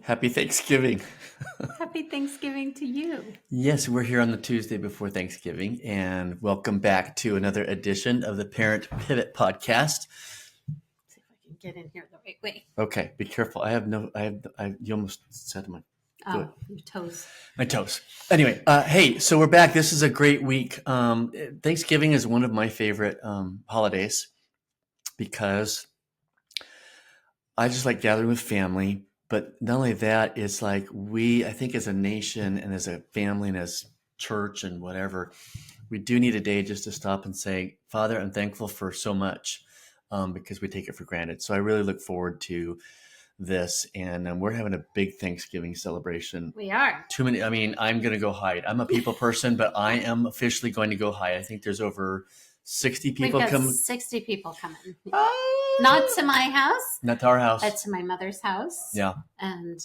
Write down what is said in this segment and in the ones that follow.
Happy Thanksgiving. Happy Thanksgiving to you. Yes, we're here on the Tuesday before Thanksgiving, and welcome back to another edition of the Parent Pivot Podcast. See if I can get in here the right way. Okay, be careful. You almost said my foot. Oh, your toes. My toes. Anyway, hey, so we're back. This is a great week. Thanksgiving is one of my favorite holidays because I just like gathering with family. But not only that, it's like I think as a nation and as a family and as church and whatever, we do need a day just to stop and say, Father, I'm thankful for so much because we take it for granted. So I really look forward to this. And we're having a big Thanksgiving celebration. We are. I'm going to go hide. I'm a people person, but I am officially going to go hide. I think there's over 60 people We've got coming. 60 people coming. Not to my house. Not to our house. But to my mother's house. Yeah. And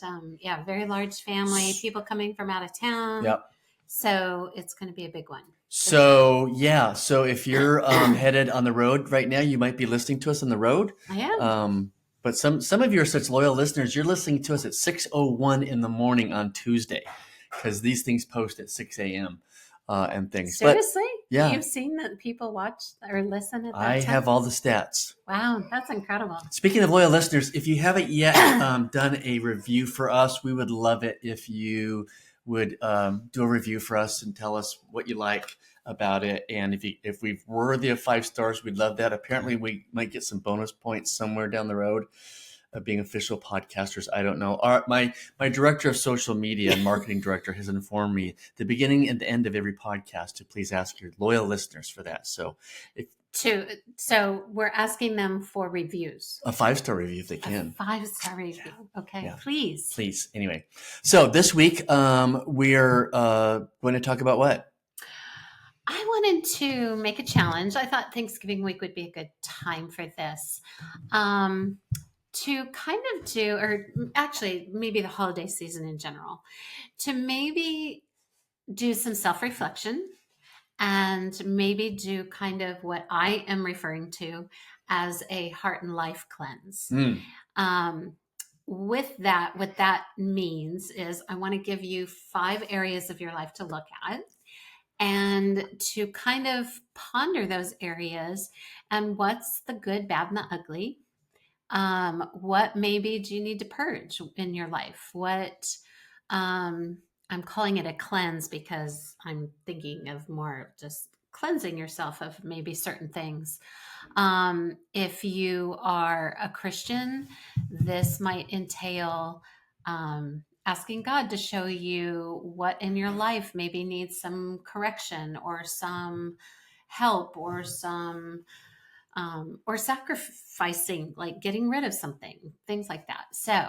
very large family, people coming from out of town. Yep. So it's going to be a big one. So if you're headed on the road right now, you might be listening to us on the road. I am. But some of you are such loyal listeners. You're listening to us at 6:01 in the morning on Tuesday because these things post at 6 a.m. And things. Seriously? But, yeah. You've seen that people watch or listen at that I time? have all the stats. Wow, that's incredible. Speaking of loyal listeners, if you haven't yet done a review for us, we would love it if you would do a review for us and tell us what you like about it. And if we're worthy of 5 stars, we'd love that. Apparently, we might get some bonus points somewhere down the road of being official podcasters. I don't know. My director of social media and marketing director has informed me the beginning and the end of every podcast to please ask your loyal listeners for that. So So we're asking them for reviews. A 5-star review if they can. A 5-star review. Yeah. Okay. Yeah. Please. Anyway, so this week we're going to talk about what? I wanted to make a challenge. I thought Thanksgiving week would be a good time for this. To kind of do, or actually maybe the holiday season in general, to maybe do some self-reflection and maybe do kind of what I am referring to as a heart and life cleanse. With that, what that means is I want to give you 5 areas of your life to look at and to kind of ponder those areas and what's the good, bad, and the ugly. What maybe do you need to purge in your life? What I'm calling it a cleanse because I'm thinking of more just cleansing yourself of maybe certain things. If you are a Christian, this might entail asking God to show you what in your life maybe needs some correction or some help or some or sacrificing, like getting rid of something, things like that. So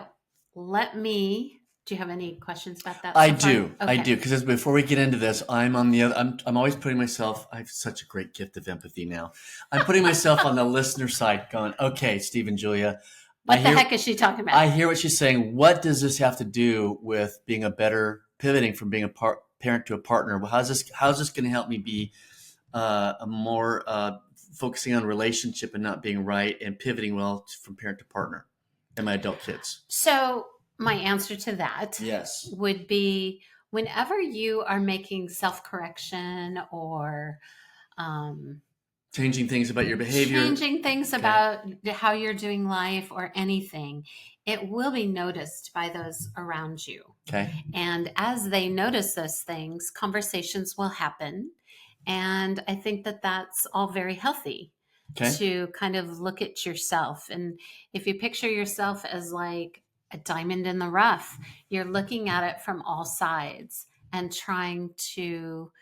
do you have any questions about that? I do. Because before we get into this, I'm always putting myself, I have such a great gift of empathy now. I'm putting myself on the listener side going, okay, Steve and Julia. What the heck is she talking about? I hear what she's saying. What does this have to do with being pivoting from being a parent to a partner? Well, how's this going to help me be a more focusing on relationship and not being right and pivoting well from parent to partner and my adult kids? So my answer to that would be whenever you are making self-correction or changing things about your behavior, changing things about how you're doing life or anything, it will be noticed by those around you. Okay. And as they notice those things, conversations will happen. And I think that that's all very healthy to kind of look at yourself. And if you picture yourself as like a diamond in the rough, you're looking at it from all sides and trying to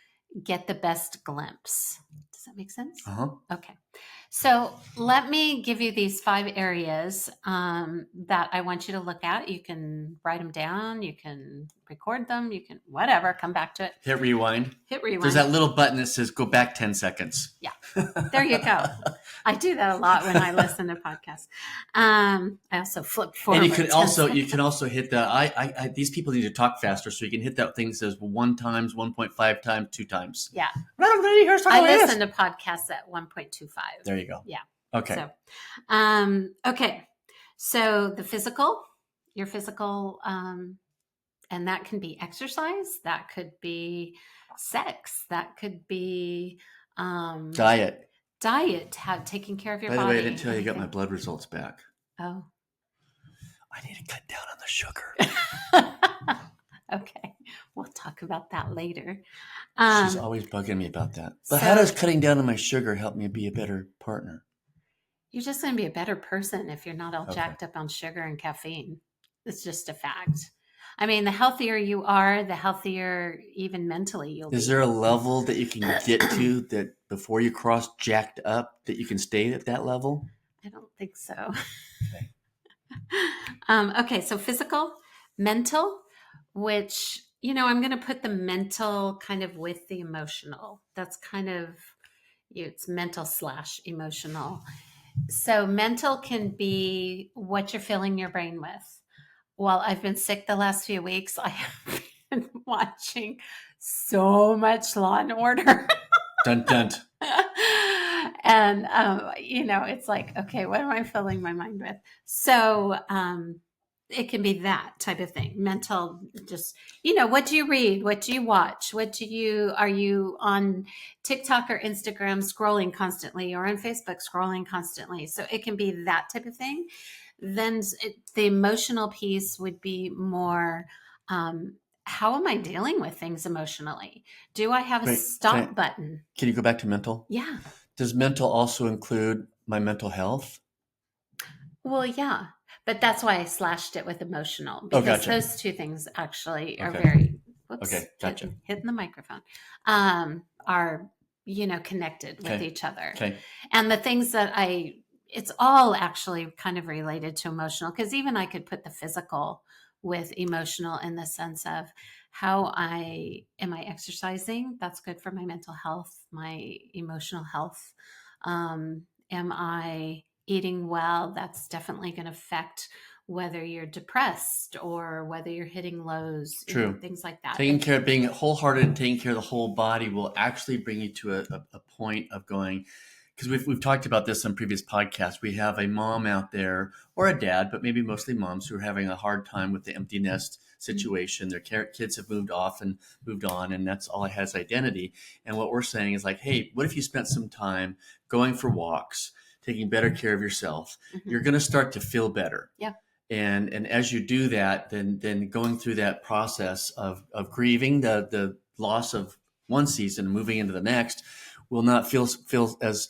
get the best glimpse. Does that make sense? Uh-huh. Okay. So let me give you these 5 areas that I want you to look at. You can write them down. You can record them. You can whatever, come back to it. Hit rewind. There's that little button that says go back 10 seconds. Yeah. There you go. I do that a lot when I listen to podcasts. I also flip forward. And you can also hit the these people need to talk faster, so you can hit that thing that says 1 times, 1.5 times, 2 times. Yeah. I listen to podcasts at 1.25. There you go. Yeah. Okay. So, okay. So the physical your physical, and that can be exercise, that could be sex, that could be Diet. diet, taking care of your By the way, I didn't body, tell you I got my anything. blood results back. Oh. I need to cut down on the sugar. Okay, we'll talk about that later. She's Um, always bugging me about that. But how does so cutting down on my sugar help me be a better partner? you're just going to be a better person if you're not all Okay. jacked up on sugar and caffeine. It's just a fact. I mean, the healthier you are, the healthier even mentally you'll Is be. there a level that you can get to that before you cross jacked up that you can stay at that level? I don't think so. Okay. Okay, so physical, mental, which, I'm going to put the mental kind of with the emotional. That's kind of, it's mental / emotional. So mental can be what you're filling your brain with. Well, I've been sick the last few weeks. I have been watching so much Law and Order. Dun dun. And it's like, okay, what am I filling my mind with? So it can be that type of thing. Mental, just, what do you read? What do you watch? Are you on TikTok or Instagram scrolling constantly, or on Facebook scrolling constantly? So it can be that type of thing. Then the emotional piece would be more, how am I dealing with things emotionally? Do I have a Wait, stop button? can you go back to mental? Yeah. Does mental also include my mental health? Well, yeah. But that's why I slashed it with emotional, Oh, because gotcha. those two things actually are Okay. very, whoops, Okay, gotcha. hitting the microphone, are, connected with Okay. each other. Okay. And the things that it's all actually kind of related to emotional, because even I could put the physical with emotional in the sense of am I exercising? That's good for my mental health, my emotional health. Am I eating well? That's definitely going to affect whether you're depressed or whether you're hitting lows, True. things like that. Taking care of being wholehearted and taking care of the whole body will actually bring you to a point of going, because we've talked about this on previous podcasts. We have a mom out there or a dad, but maybe mostly moms, who are having a hard time with the empty nest situation. Their kids have moved off and moved on, and that's all it has identity. And what we're saying is like, hey, what if you spent some time going for walks, taking better care of yourself? Mhm. You're going to start to feel better. Yeah. And as you do that, then going through that process of grieving the loss of one season and moving into the next will not feel as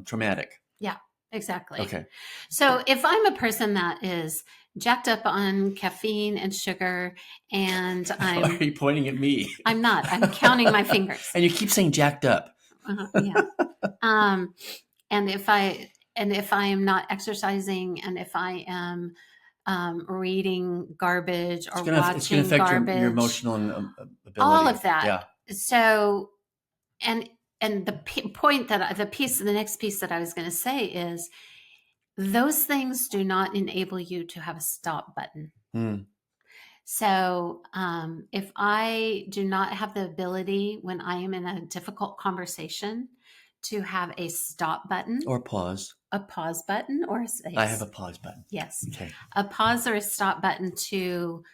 traumatic. Yeah, exactly. Okay. So if I'm a person that is jacked up on caffeine and sugar, and Why are you pointing at me? I'm not, I'm counting my fingers. And you keep saying jacked up. Yeah. And if I am not exercising, and if I am reading garbage or It's gonna watching affect garbage, your emotional and ability. all of that. Yeah. So, and the next piece that I was going to say is, those things do not enable you to have a stop button. Mm. So, if I do not have the ability when I am in a difficult conversation to have a stop button, Or pause. a pause button, or I have a pause button. yes, Okay. a pause or a stop button to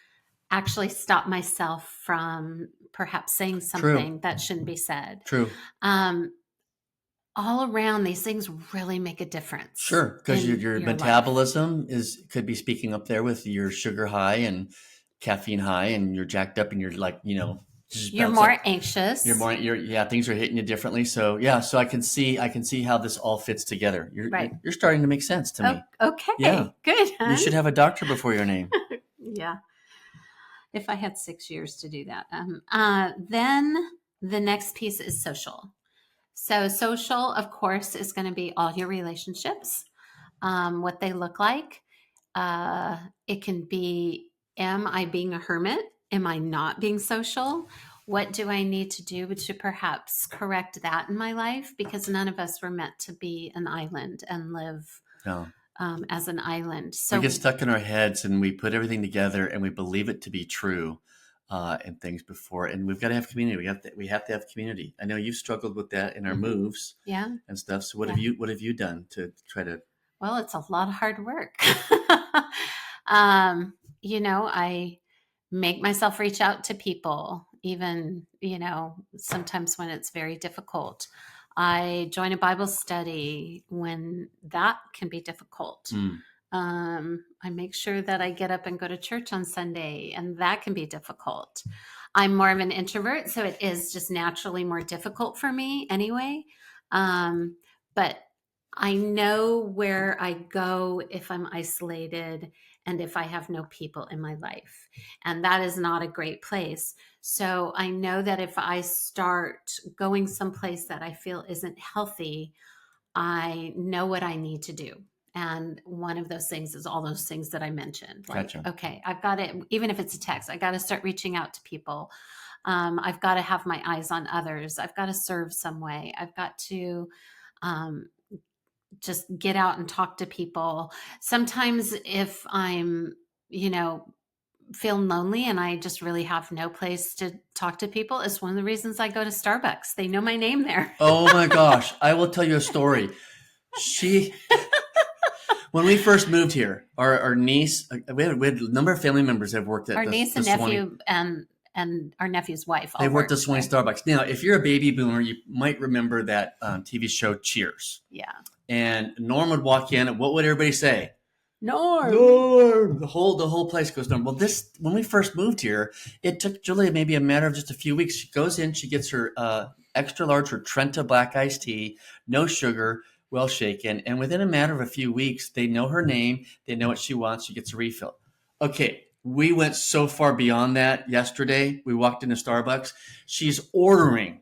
actually stop myself from perhaps saying something that shouldn't be said. True. All around, these things really make a difference. Sure, because your life. metabolism could be speaking up there with your sugar high and caffeine high, and you're jacked up, and you're like, just You're bounce more up. anxious. Things are hitting you differently. So yeah, so I can see how this all fits together. Right. You're starting to make sense to me. Okay. Yeah. Good. You should have a doctor before your name. Yeah. If I had 6 years to do that. Then the next piece is social. So social, of course, is going to be all your relationships, what they look like. It can be, am I being a hermit? Am I not being social? What do I need to do to perhaps correct that in my life? Because none of us were meant to be an island and live No. as an island. So we get stuck in our heads and we put everything together and we believe it to be true, and things before. And we've got to have community. We have to have community. I know you've struggled with that in our moves, yeah, and stuff. So what have you done to try to? well, it's a lot of hard work. I make myself reach out to people, even, sometimes when it's very difficult. I join a Bible study when that can be difficult. Mm, I make sure that I get up and go to church on Sunday, and that can be difficult. I'm more of an introvert, so it is just naturally more difficult for me anyway. But I know where I go if I'm isolated and if I have no people in my life. And that is not a great place. So I know that if I start going someplace that I feel isn't healthy, I know what I need to do. And one of those things is all those things that I mentioned. Like, gotcha. okay, I've got to, even if it's a text, I got to start reaching out to people. I've got to have my eyes on others. I've got to serve some way. I've got to um, just get out and talk to people. Sometimes if I'm, you know, feeling lonely and I just really have no place to talk to people, it's one of the reasons I go to Starbucks. They know my name there. Oh my gosh. I will tell you a story. When we first moved here, our niece, we had a number of family members that have worked at Our niece the and Swanee. nephew and our nephew's wife They all worked worked at Swanee there. Starbucks. Now, if you're a baby boomer, you might remember that TV show Cheers. Yeah. And Norm would walk in, and what would everybody say? Norm. Norm. The whole place goes Norm. Well, when we first moved here, it took Julia maybe a matter of just a few weeks. She goes in, she gets her extra large, her Trenta black iced tea, no sugar, well shaken, and within a matter of a few weeks, they know her name, they know what she wants. She gets a refill. Okay, we went so far beyond that yesterday. We walked into Starbucks. She's ordering.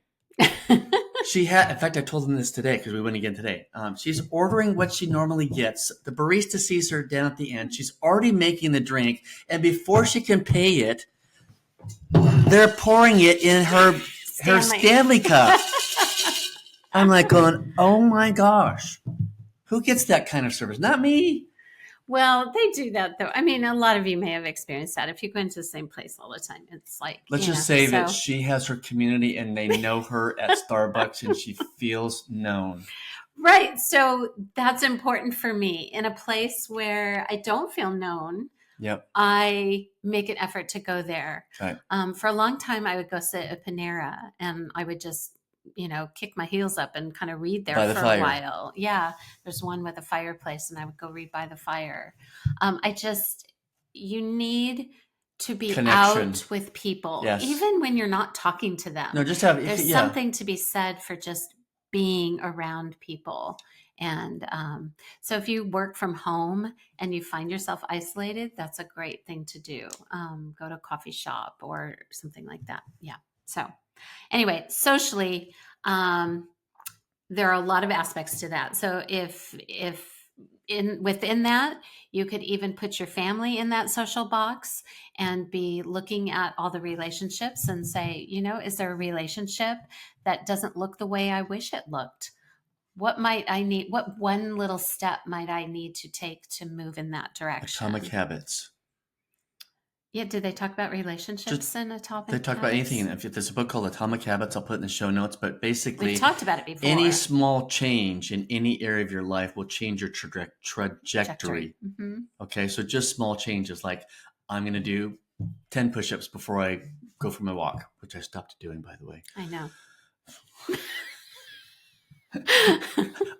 In fact, I told them this today because we went again today. She's ordering what she normally gets. The barista sees her down at the end. She's already making the drink. And before she can pay it, they're pouring it in her Stanley cup. I'm like going, oh my gosh, who gets that kind of service? Not me. Well, they do that though. I mean, a lot of you may have experienced that. If you go into the same place all the time, it's like, Let's just say that she has her community and they know her at Starbucks and she feels known. Right. So that's important for me. In a place where I don't feel known, Yep. I make an effort to go there. Right. For a long time, I would go sit at Panera and I would just, kick my heels up and kind of read there By the for fire. a while. Yeah. There's one with a fireplace and I would go read by the fire. You need to be Connection. out with people, Yes. even when you're not talking to them. No, just There's something to be said for just being around people. And so if you work from home and you find yourself isolated, that's a great thing to do. Go to a coffee shop or something like that. Yeah. So anyway, socially, there are a lot of aspects to that. So if within that, you could even put your family in that social box and be looking at all the relationships and say, is there a relationship that doesn't look the way I wish it looked? What might I need? What one little step might I need to take to move in that direction? Atomic Habits. Yeah, did they talk about relationships in Atomic They talk about anything. If there's a book called Atomic Habits, I'll put it in the show notes. But basically, we've talked about it before. Any small change in any area of your life will change your trajectory. Mm-hmm. Okay, so just small changes like I'm going to do 10 push-ups before I go for my walk, which I stopped doing, by the way. I know.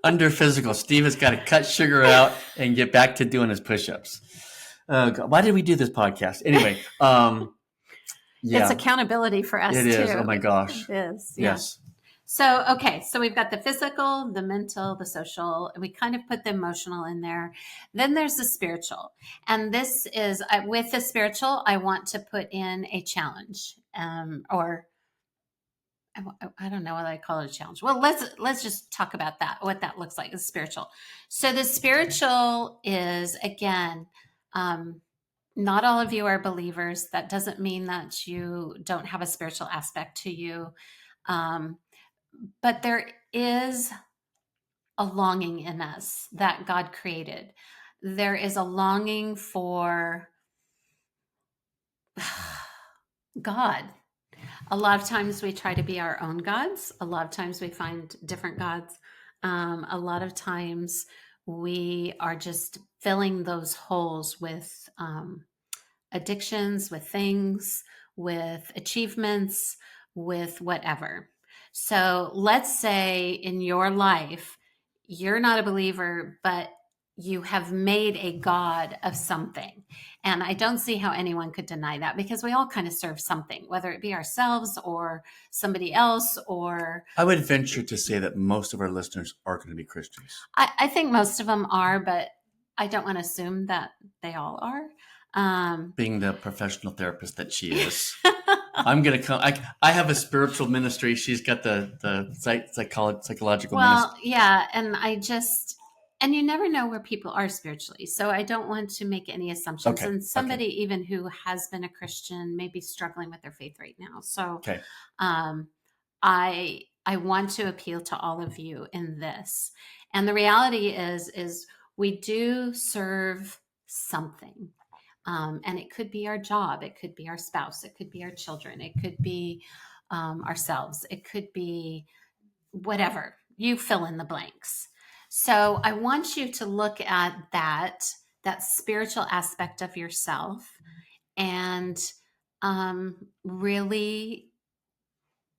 Under physical, Steve has got to cut sugar out and get back to doing his push-ups. Why did we do this podcast? Anyway, yeah. It's accountability for us, It too. is. Oh, my gosh. It is. Yeah. Yes. So, okay. So we've got the physical, the mental, the social, and we kind of put the emotional in there. Then there's the spiritual. And this is, with the spiritual, I want to put in a challenge, or I don't know what I call it, a challenge. Well, let's just talk about that, what that looks like, the spiritual. So the spiritual is, again, not all of you are believers. That doesn't mean that you don't have a spiritual aspect to you. But there is a longing in us that God created. There is a longing for God. A lot of times we try to be our own gods. A lot of times we find different gods. A lot of times we are just filling those holes with addictions, with things, with achievements, with whatever. So let's say in your life, you're not a believer, but you have made a God of something. And I don't see how anyone could deny that because we all kind of serve something, whether it be ourselves or somebody else, or I would venture to say that most of our listeners are going to be Christians. I think most of them are, but I don't want to assume that they all are. Being the professional therapist that she is, I'm gonna come. I have a spiritual ministry. She's got the psychological ministry. Well, yeah, and you never know where people are spiritually. So I don't want to make any assumptions. Okay. And Okay. somebody even who has been a Christian may be struggling with their faith right now. So Okay. um I want to appeal to all of you in this. And the reality is we do serve something. And it could be our job, it could be our spouse, it could be our children, it could be ourselves, it could be whatever. You fill in the blanks. So I want you to look at that spiritual aspect of yourself and really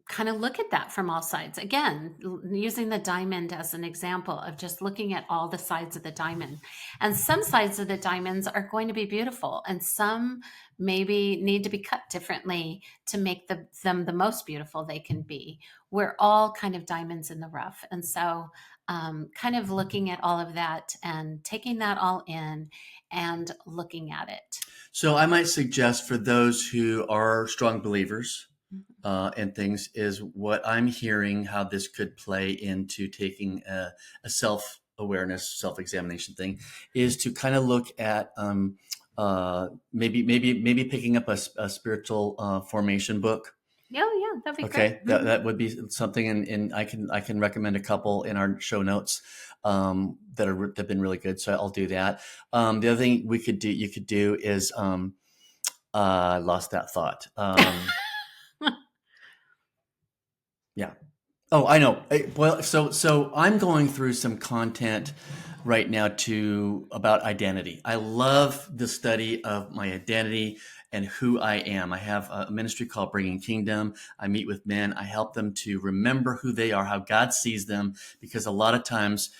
kind of look at that from all sides. Again, using the diamond as an example of just looking at all the sides of the diamond. And some sides of the diamonds are going to be beautiful, and some maybe need to be cut differently to make them the most beautiful they can be. We're all kind of diamonds in the rough. And so, kind of looking at all of that and taking that all in and looking at it. So I might suggest for those who are strong believers and things is what I'm hearing how this could play into taking a self awareness, self examination thing is to kind of look at maybe picking up a spiritual formation book. Oh, yeah, that'd be great. Okay, that would be something, and I can recommend a couple in our show notes that have been really good. So I'll do that. The other thing you could do is I lost that thought. Yeah. Oh, I know. Well, so I'm going through some content right now about identity. I love the study of my identity and who I am. I have a ministry called Bringing Kingdom. I meet with men. I help them to remember who they are, how God sees them, because a lot of times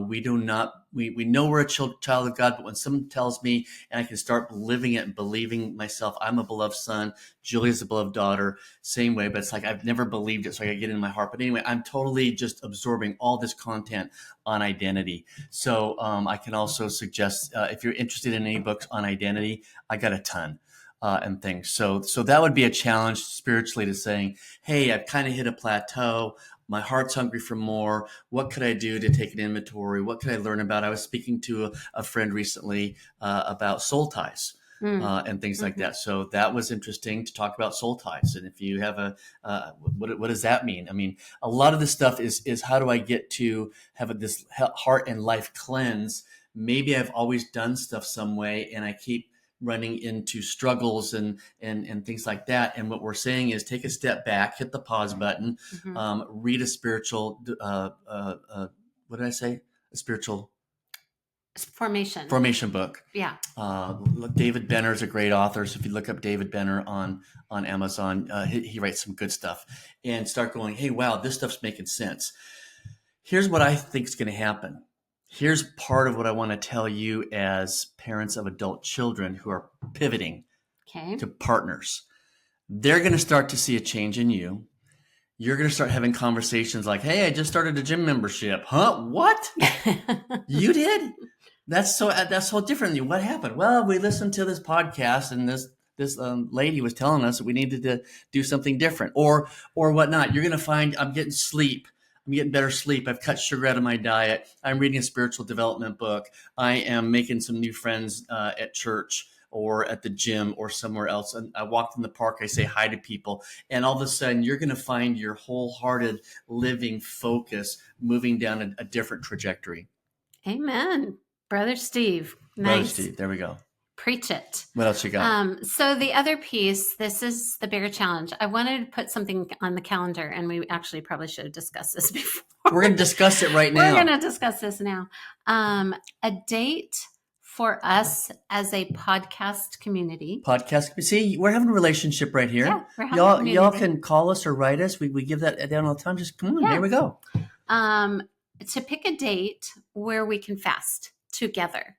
we do not we know we're a child of God, but when someone tells me and I can start living it and believing myself, I'm a beloved son, Julia's a beloved daughter, same way, but it's like I've never believed it, so I got to get it in my heart. But anyway, I'm totally just absorbing all this content on identity. So I can also suggest if you're interested in any books on identity, I got a ton. And things. So that would be a challenge spiritually to saying, hey, I've kind of hit a plateau. My heart's hungry for more. What could I do to take an inventory? What could I learn about? I was speaking to a friend recently about soul ties. Mm. And things like Mhm. that. So that was interesting to talk about soul ties. And if you have what does that mean? I mean, a lot of this stuff is how do I get to have this heart and life cleanse? Maybe I've always done stuff some way, and I keep running into struggles and things like that. And what we're saying is take a step back, hit the pause button, Mhm. read a spiritual. What did I say? A spiritual Formation. formation book. Yeah. David Benner is a great author. So if you look up David Benner on Amazon, he writes some good stuff. And start going, hey, wow, this stuff's making sense. Here's what I think is going to happen. Here's part of what I want to tell you as parents of adult children who are pivoting Okay. to partners. They're going to start to see a change in you. You're going to start having conversations like, hey, I just started a gym membership. Huh? What? You did? That's so different than you. What happened? Well, we listened to this podcast, and this lady was telling us that we needed to do something different, or whatnot. You're going to find I'm getting sleep. I'm getting better sleep. I've cut sugar out of my diet. I'm reading a spiritual development book. I am making some new friends at church or at the gym or somewhere else. And I walked in the park. I say hi to people, and all of a sudden, you're going to find your wholehearted living focus moving down a different trajectory. Amen. Brother Steve. Brother Nice. Steve, there we go. Preach it. What else you got? So the other piece, this is the bigger challenge. I wanted to put something on the calendar, and we actually probably should have discussed this before. We're going to discuss it right now. We're going to discuss this now. A date for us as a podcast community. Podcast. See, we're having a relationship right here. Yeah, we're having a community. Y'all can call us or write us. We give that down all the time. Just come on, Yeah. Here we go. To pick a date where we can fast together.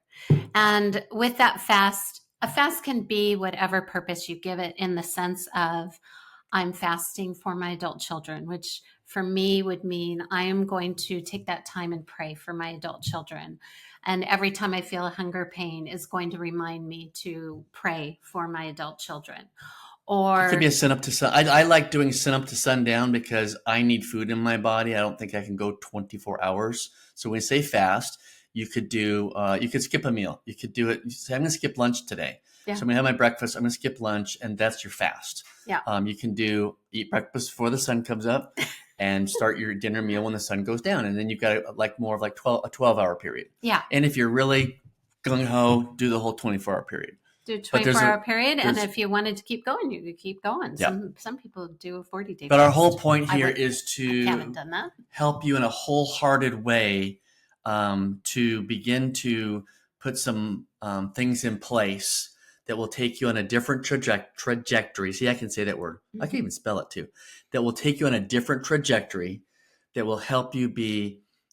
And with that fast, a fast can be whatever purpose you give it, in the sense of I'm fasting for my adult children, which for me would mean I am going to take that time and pray for my adult children. And every time I feel a hunger pain is going to remind me to pray for my adult children. Or it could be a sun up to sun. I like doing sun up to sundown because I need food in my body. I don't think I can go 24 hours. So when we say fast, you could do, you could skip a meal. You could do it. You say, I'm going to skip lunch today. Yeah. So I'm going to have my breakfast. I'm going to skip lunch, and that's your fast. Yeah. You can eat breakfast before the sun comes up and start your dinner meal when the sun goes down. And then you've got a 12-hour period. Yeah. And if you're really gung-ho, do the whole 24-hour period. Do a 24-hour period, and if you wanted to keep going, you could keep going. Yeah. Some people do a 40-day. But our whole point here is to haven't done that. Help you in a wholehearted way to begin to put some things in place that will take you on a different trajectory. See, I can say that word. Mm-hmm. I can even spell it too. That will take you on a different trajectory that will help you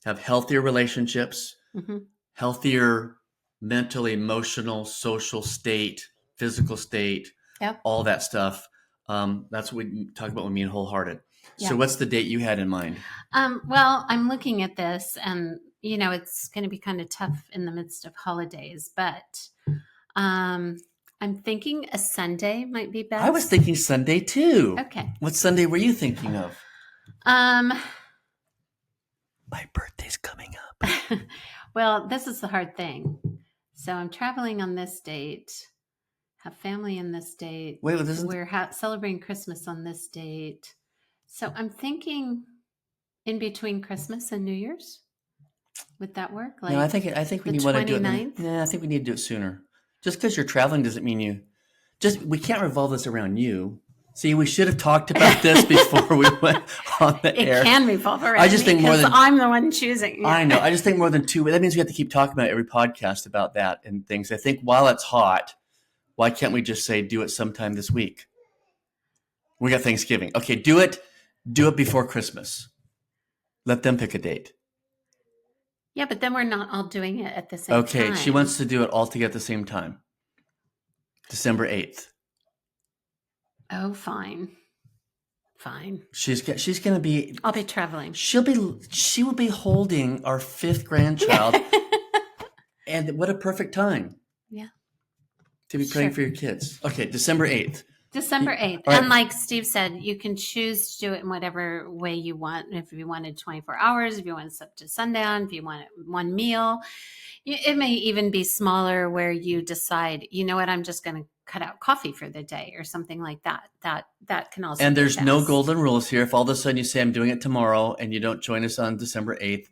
have healthier relationships, mm-hmm. healthier mental, emotional, social state, physical state, all that stuff. That's what we talk about when we mean wholehearted. Yeah. So what's the date you had in mind? Well, I'm looking at this, and it's going to be kind of tough in the midst of holidays, but I'm thinking a Sunday might be best. I was thinking Sunday too. Okay. What Sunday were you thinking of? My birthday's coming up. Well, this is the hard thing. So I'm traveling on this date, have family on this date. Wait, well, we're celebrating Christmas on this date. So I'm thinking in between Christmas and New Year's. Would that work? No, I think we need to do it. Yeah, I think we need to do it sooner. Just because you're traveling doesn't mean we can't revolve this around you. See, we should have talked about this before we went on the air. It can revolve around me because I'm the one choosing. Yeah. I know. I just think more than two. That means we have to keep talking about every podcast about that and things. I think while it's hot, why can't we just say do it sometime this week? We got Thanksgiving. Okay, do it before Christmas. Let them pick a date. Yeah, but then we're not all doing it at the same time. Okay, she wants to do it all together at the same time. December 8th. Oh, fine. She's going to be. I'll be traveling. She will be holding our 5th grandchild, and what a perfect time. Yeah. To be praying for your kids. Okay, December 8th. December 8th. Right. And like Steve said, you can choose to do it in whatever way you want. If you wanted 24 hours, if you want up to sundown, if you want one meal. It may even be smaller where you decide, you know what, I'm just going to cut out coffee for the day or something like that. That can also And there's no golden rules here. If all of a sudden you say I'm doing it tomorrow and you don't join us on December 8th,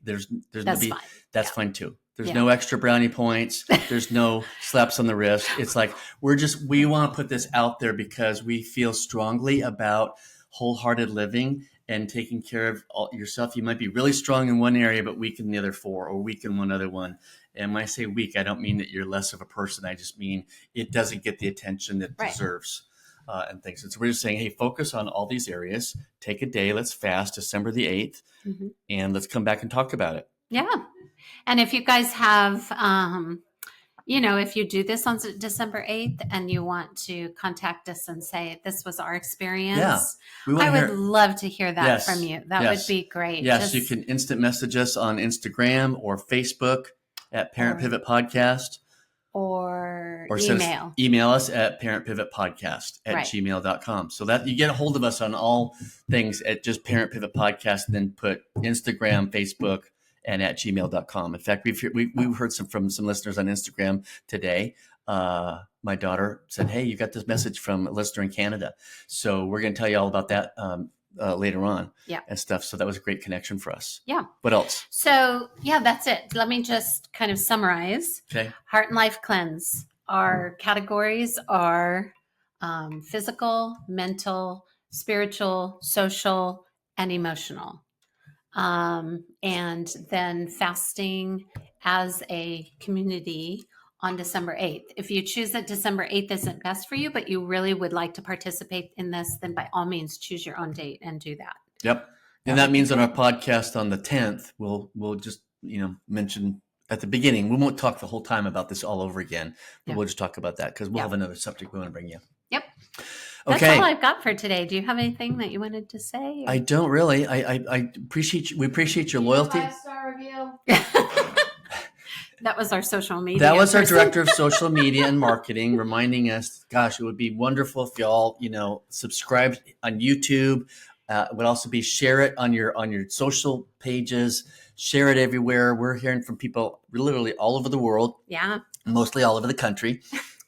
that's fine too. There's no extra brownie points. There's no slaps on the wrist. It's like we want to put this out there because we feel strongly about wholehearted living and taking care of yourself. You might be really strong in one area, but weak in the other 4, or weak in one other one. And when I say weak, I don't mean that you're less of a person. I just mean it doesn't get the attention that it deserves and things. And so we're just saying, hey, focus on all these areas. Take a day. Let's fast December the 8th, and let's come back and talk about it. Yeah. And if you guys have, if you do this on December 8th and you want to contact us and say, this was our experience, I would love to hear that from you. That would be great. Yes, you can instant message us on Instagram or Facebook at Parent Pivot Podcast. Or email us at parentpivotpodcast@gmail.com. So that you get a hold of us on all things at just Parent Pivot Podcast, and then put Instagram, Facebook, and at gmail.com. In fact, we've heard from some listeners on Instagram today. My daughter said, hey, you got this message from a listener in Canada. So we're going to tell you all about that later on and stuff. So that was a great connection for us. Yeah. What else? So, that's it. Let me just kind of summarize. Okay. Heart and Life Cleanse. Our categories are physical, mental, spiritual, social, and emotional. And then fasting as a community on December 8th. If you choose that December 8th isn't best for you, but you really would like to participate in this, then by all means choose your own date and do that. Yep. And that means on our podcast on the 10th, we'll just, mention at the beginning. We won't talk the whole time about this all over again, but we'll just talk about that because we'll have another subject we want to bring you. Yep. That's all I've got for today. Do you have anything that you wanted to say? I don't really. I appreciate you. We appreciate your loyalty. 5-star review. That was our social media. That was our director of social media and marketing reminding us, gosh, it would be wonderful if y'all, subscribed on YouTube. It would also be share it on your social pages, share it everywhere. We're hearing from people literally all over the world. Yeah. Mostly all over the country.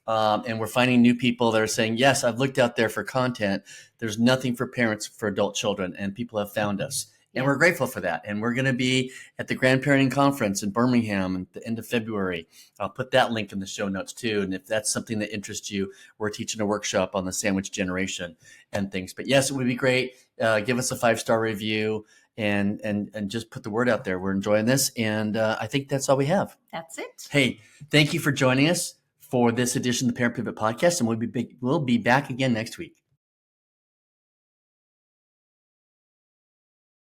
And we're finding new people that are saying, yes, I've looked out there for content. There's nothing for parents for adult children, and people have found us. And we're grateful for that. And we're going to be at the Grandparenting Conference in Birmingham at the end of February. I'll put that link in the show notes too. And if that's something that interests you, we're teaching a workshop on the sandwich generation and things. But yes, it would be great. Give us a 5-star review and just put the word out there. We're enjoying this. And I think that's all we have. That's it. Hey, thank you for joining us for this edition of the Parent Pivot Podcast. And we'll be back again next week.